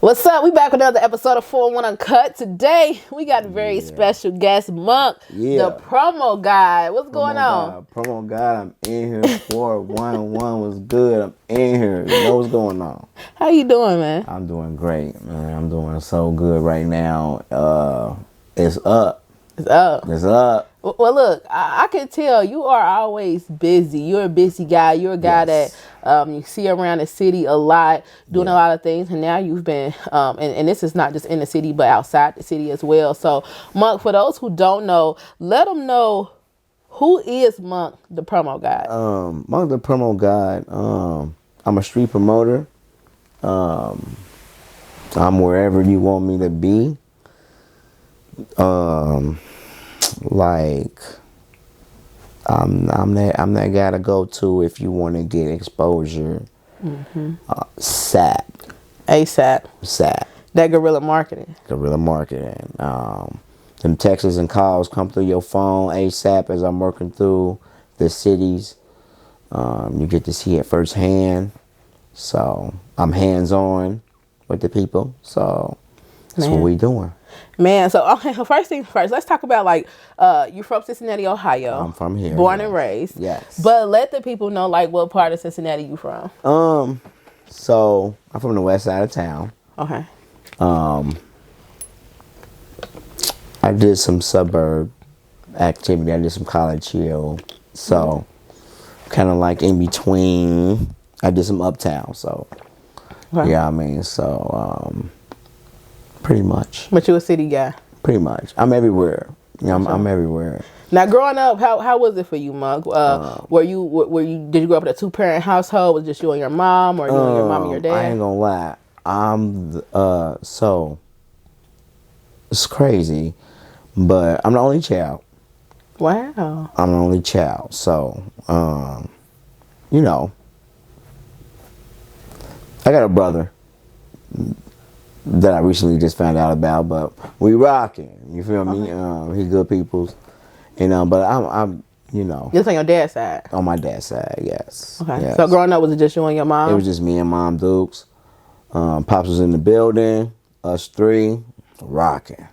What's up? We back with another episode of 4-1 Uncut. Today, we got a very special guest, Monk, the promo guy. What's going on? Promo God, I'm in here. 411 was good. I'm in here. You know what's going on. How you doing, man? I'm doing great, man. I'm doing so good right now. It's up. It's up. It's up. Well, look, I can tell you are always busy. You're a busy guy. You're a guy that you see around the city a lot, doing a lot of things. And now you've been, and this is not just in the city, but outside the city as well. So, Monk, for those who don't know, let them know, who is Monk, the promo guy? Monk, the promo God. I'm a street promoter. I'm wherever you want me to be. Like I'm that guy to go to if you want to get exposure. SAP. ASAP. SAP. That guerrilla marketing. Guerrilla marketing. Them texts and calls come through your phone ASAP as I'm working through the cities. You get to see it firsthand. So I'm hands-on with the people. So that's what we doing. Man, so okay, first thing first, let's talk about like you're from Cincinnati, Ohio. I'm from here. Born and raised. Yes. But let the people know like what part of Cincinnati you from. So I'm from the west side of town. Okay. I did some suburb activity. I did some college chill. So kind of like in between. I did some uptown. So yeah, I mean, so pretty much. But you a city guy. Pretty much. I'm everywhere. Yeah, I'm everywhere. Now, growing up, how was it for you, Monk? Did you grow up in a 2-parent household? Was it just you and your mom, or you and your mom and your dad? I ain't gonna lie. So it's crazy, but I'm the only child. Wow. I'm the only child. So, you know, I got a brother that I recently just found out about, but we rocking. You feel me? He good peoples, but I'm Just on your dad's side. On my dad's side, yes. Okay. Yes. So growing up, was it just you and your mom? It was just me and Mom Dukes. Pops was in the building. Us three rocking.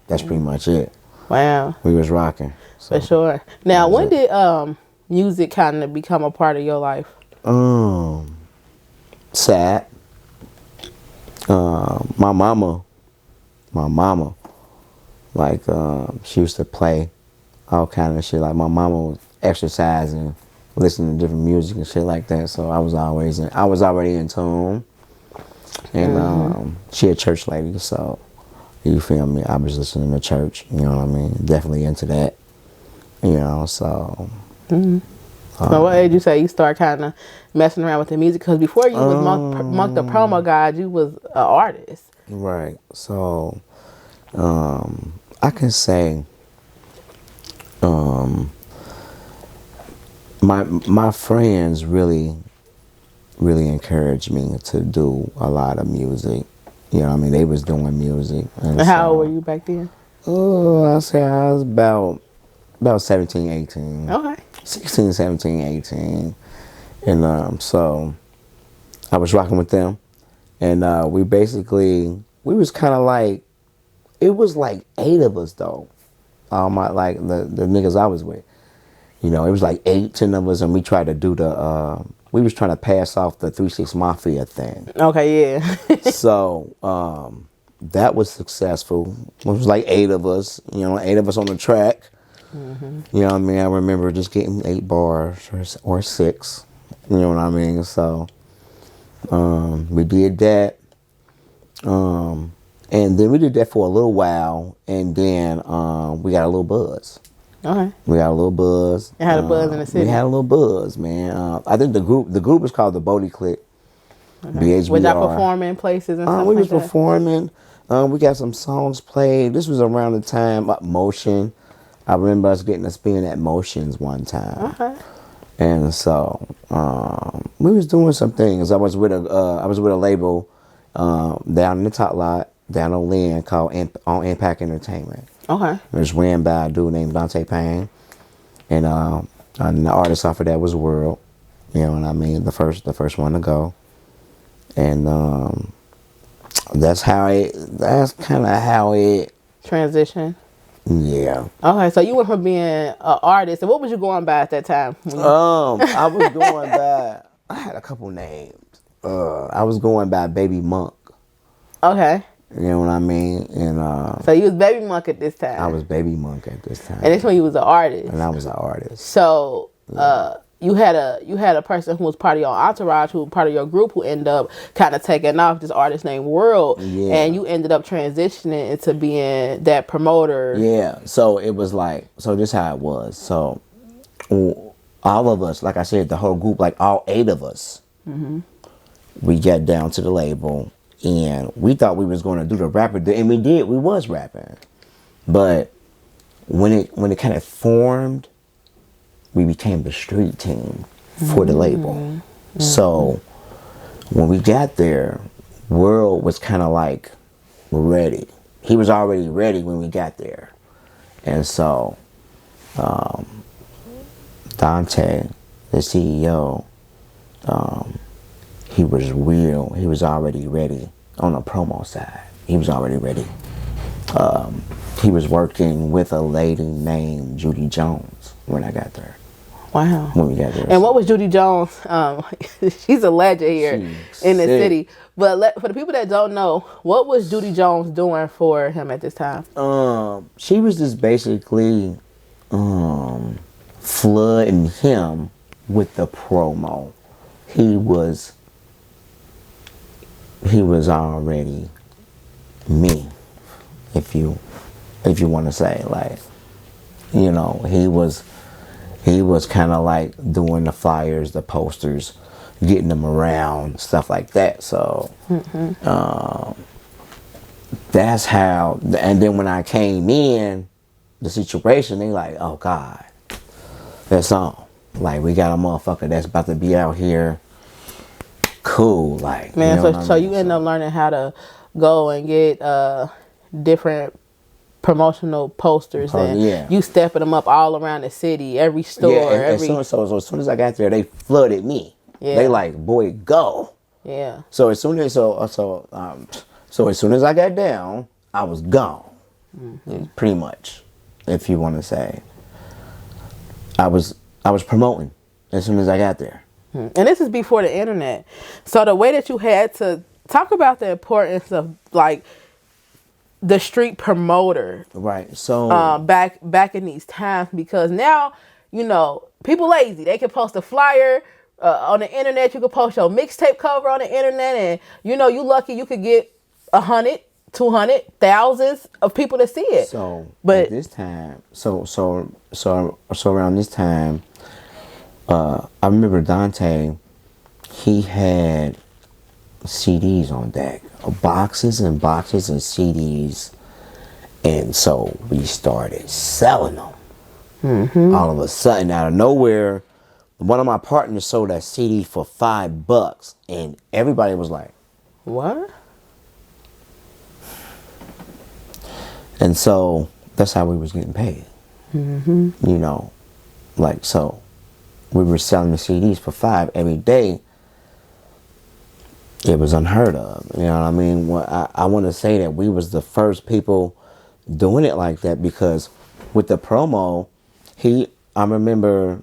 That's pretty much it. Wow. We was rocking. So. For sure. Now, when did music kind of become a part of your life? Sad. My mama, like, she used to play all kind of shit. Like, my mama was exercising, listening to different music and shit like that. So I was already in tune. And she a church lady, so you feel me? I was listening to church, you know what I mean? Definitely into that, so. So what age you say you start kind of messing around with the music? Because before you was Monk the promo guy, you was an artist. Right. So, I can say, my friends really encouraged me to do a lot of music. You know what I mean? They was doing music. And how old were you back then? Oh, I say I was about 17, 18. Okay. 16, 17, 18. And so I was rocking with them. And we was kind of like, it was like 8 of us though. The niggas I was with. It was like 8, 10 of us, and we tried to do we was trying to pass off the 3 6 Mafia thing. Okay, yeah. So that was successful. It was like 8 of us, 8 of us on the track. You know what I mean? I remember just getting 8 bars or 6. You know what I mean? So we did that. And then we did that for a little while, and then we got a little buzz. Okay. We got a little buzz. You had a buzz in the city. We had a little buzz, man. I think the group was called the Bodie Click. Okay. BHBR. Was y'all performing places and stuff we like was performing. We got some songs played. This was around the time Motion. I remember us getting a spin at Motions one time. Okay. And so we was doing some things. I was with a label down in the top lot, down on Lynn, called on Impact Entertainment. Okay. It was ran by a dude named Dante Payne, and the artist off of that was World. You know what I mean? The first one to go, and that's kind of how it transition. Yeah. Okay, so you went from being an artist, and what was you going by at that time? I was going by. I had a couple names. I was going by Baby Monk. Okay. You know what I mean? And so you was Baby Monk at this time. I was Baby Monk at this time. And this when you was an artist. And I was an artist. So you had a person who was part of your entourage, who was part of your group, who ended up kind of taking off, this artist named World. Yeah. And you ended up transitioning into being that promoter. Yeah. So it was like, so this is how it was. So all of us, like I said, the whole group, like all 8 of us, we got down to the label. And we thought we was going to do the rapper, and we did. We was rapping, but when it kind of formed, we became the street team for the label. So when we got there, World was kind of like ready. He was already ready when we got there, and so Dante, the CEO. He was real. He was already ready on the promo side. He was already ready. He was working with a lady named Judy Jones when I got there. Wow. When we got there. And what was Judy Jones? She's a legend here in the city. But for the people that don't know, what was Judy Jones doing for him at this time? She was just basically flooding him with the promo. He was already me, if you want to say, like, you know, he was kind of like doing the flyers, the posters, getting them around, stuff like that. So that's how. And then when I came in the situation, they like, oh God, that's on. Like, we got a motherfucker that's about to be out here. Cool, like, man. You know so you end up learning how to go and get different promotional posters, and you stepping them up all around the city, every store. Yeah, so as soon as I got there, they flooded me. Yeah. They like, boy, go. Yeah. So as soon as I got down, I was gone. Pretty much, if you want to say. I was promoting as soon as I got there. And this is before the internet. So the way that you had to talk about the importance of, like, the street promoter. Right. So back in these times, because now, you know, people lazy. They can post a flyer on the internet. You can post your mixtape cover on the internet, and you know, you lucky you could get 100, 200, thousands of people to see it. So but at this time, so around this time, I remember Dante, he had CDs on deck, boxes and boxes of CDs, and so we started selling them. All of a sudden, out of nowhere, one of my partners sold that CD for $5, and everybody was like, "What?" And so that's how we was getting paid. You know, like, so we were selling the CDs for $5 every day. It was unheard of. You know what I mean? I want to say that we was the first people doing it like that, because with the promo, I remember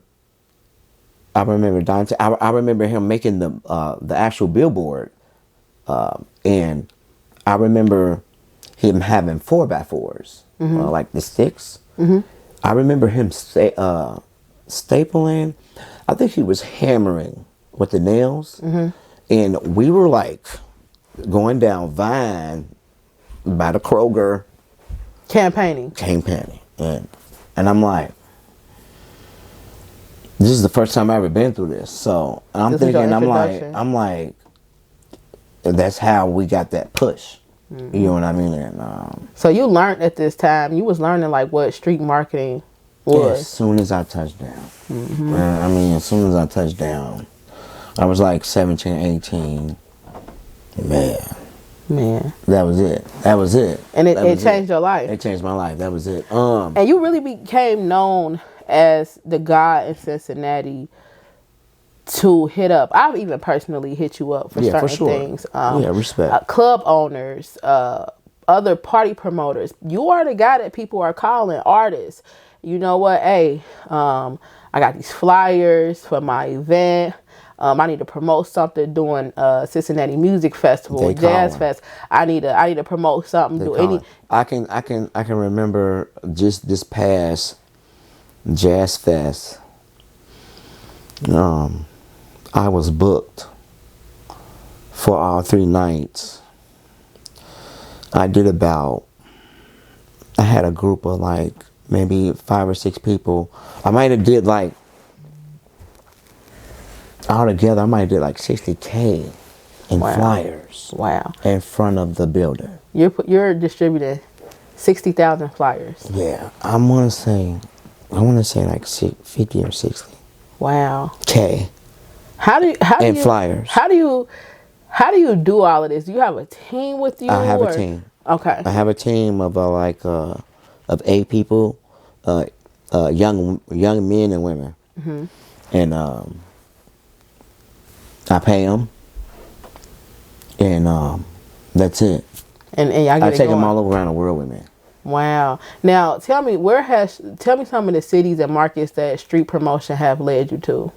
Dante. I remember him making the actual billboard, and I remember him having 4x4s, like the sticks. I remember him stapling. I think he was hammering with the nails. And we were like going down Vine by the Kroger. Campaigning. And I'm like, this is the first time I've ever been through this. So I'm thinking, I'm like, that's how we got that push. You know what I mean? And so you learned at this time, you was learning like what street marketing was. As soon as I touched down. I mean, as soon as I touched down, I was like 17, 18. Man. That was it. And it changed your life. It changed my life. That was it. And you really became known as the guy in Cincinnati to hit up. I've even personally hit you up for Yeah, certain for sure. things. Respect. Club owners, other party promoters. You are the guy that people are calling artists. You know what? Hey, I got these flyers for my event. I need to promote something doing Cincinnati Music Festival, Jazz Fest. I need to promote something. I can remember just this past Jazz Fest. I was booked for all 3 nights. I had a group of like maybe 5 or 6 people. I might have did like altogether. I might have did like $60K in flyers. Wow! In front of the building. You're distributing 60,000 flyers. Yeah, I want to say like 50 or 60. Wow. K. Flyers. How do you do all of this? Do you have a team with you? I have a team. Okay. I have a team of of 8 people, young men and women, and I pay them, and that's it. And y'all get I take them all over around the world with me. Wow. Now tell me some of the cities and markets that street promotion have led you to.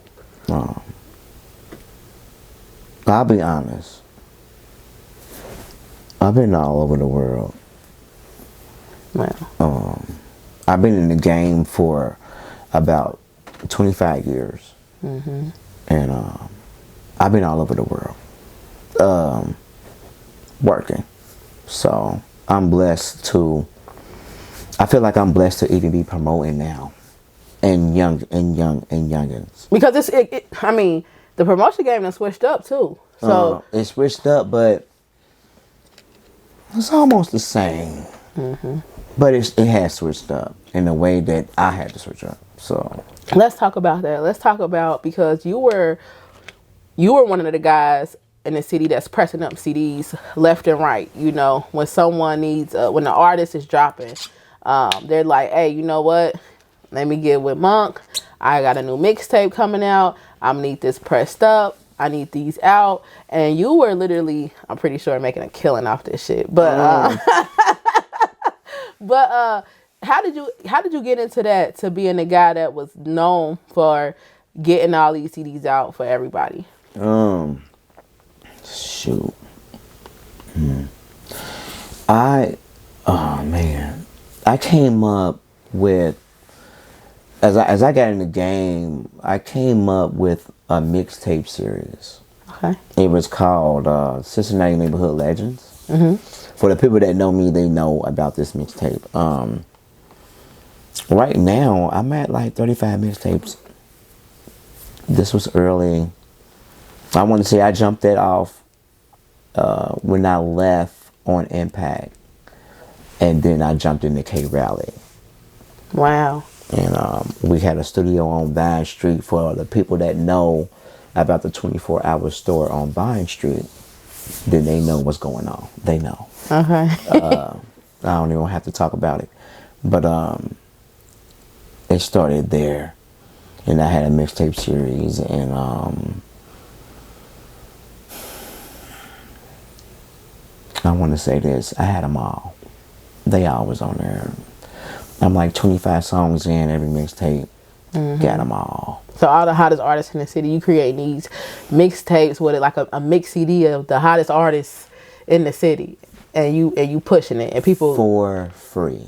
I'll be honest. I've been all over the world. Wow. I've been in the game for about 25 years. And I've been all over the world working. So I'm blessed to, I feel like I'm blessed to even be promoting now and youngins. Because I mean, the promotion game has switched up too. So it switched up, but it's almost the same. But it has switched up in a way that I had to switch up. So let's talk about that. Let's talk about, because you were one of the guys in the city that's pressing up CDs left and right. You know, when someone needs, when the artist is dropping, they're like, hey, you know what? Let me get with Monk. I got a new mixtape coming out. I need this pressed up. I need these out. And you were literally, I'm pretty sure, making a killing off this shit. But how did you get into that, to being the guy that was known for getting all these CDs out for everybody? Shoot. I came up with, as I got in the game, I came up with a mixtape series. Okay. It was called Cincinnati Neighborhood Legends. For the people that know me, they know about this mixtape. Right now, I'm at like 35 mixtapes. This was early. I want to say I jumped that off when I left on Impact. And then I jumped into K-Rally. Wow. And we had a studio on Vine Street. For the people that know about the 24-hour store on Vine Street, then they know what's going on. They know. Okay. I don't even have to talk about it. But it started there. And I had a mixtape series. And I want to say this. I had them all. They all was on there. I'm like 25 songs in every mixtape. Got them all. So all the hottest artists in the city, you create these mixtapes with it, like a mix CD of the hottest artists in the city, and you pushing it, and people for free.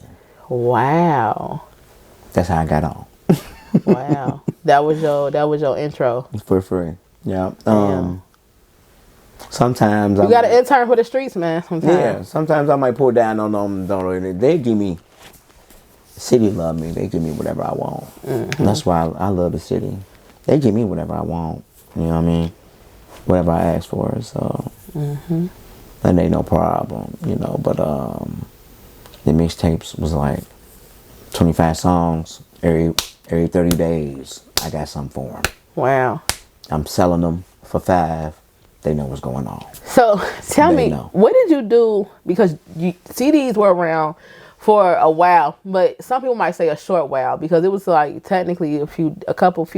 Wow. That's how I got on. Wow. That was your intro. For free. Yeah. Sometimes you got an intern for the streets, man. Sometimes. Yeah. Sometimes I might pull down on them. They give me. City love me. They give me whatever I want. That's why I love the city. They give me whatever I want. You know what I mean? Whatever I ask for. So that ain't no problem. You know. But the mixtapes was like 25 songs every 30 days. I got something for them. Wow. I'm selling them for $5. They know what's going on. So tell me, what did you do? Because CDs were around for a while, but some people might say a short while because it was like technically a few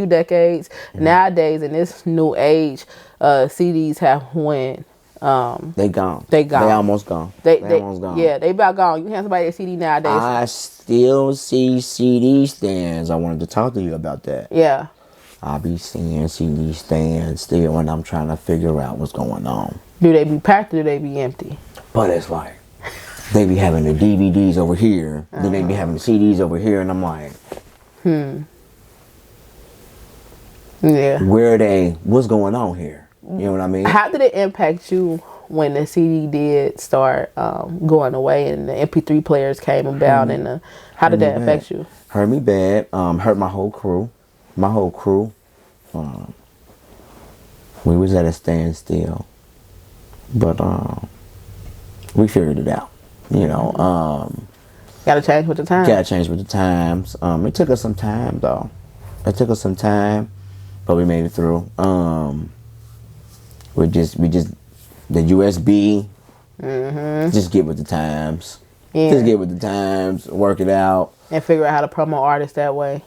decades. Nowadays, in this new age, CDs have went. They gone. They gone. They almost gone. They almost gone. Yeah, they about gone. You hand somebody a CD nowadays. I still see CD stands. I wanted to talk to you about that. Yeah. I'll be seeing CD stands still when I'm trying to figure out what's going on. Do they be packed or do they be empty? But it's like, they be having the DVDs over here, then they be having the CDs over here, and I'm like, Yeah. what's going on here? You know what I mean? How did it impact you when the CD did start going away and the MP3 players came about? And how did that affect you? Hurt me bad. Hurt my whole crew. We was at a standstill. But we figured it out. You know. Gotta change with the times. Gotta change with the times. It took us some time though. But we made it through. We just the USB. Just get with the times. Yeah. Just get with the times. Work it out. And figure out how to promote artists that way.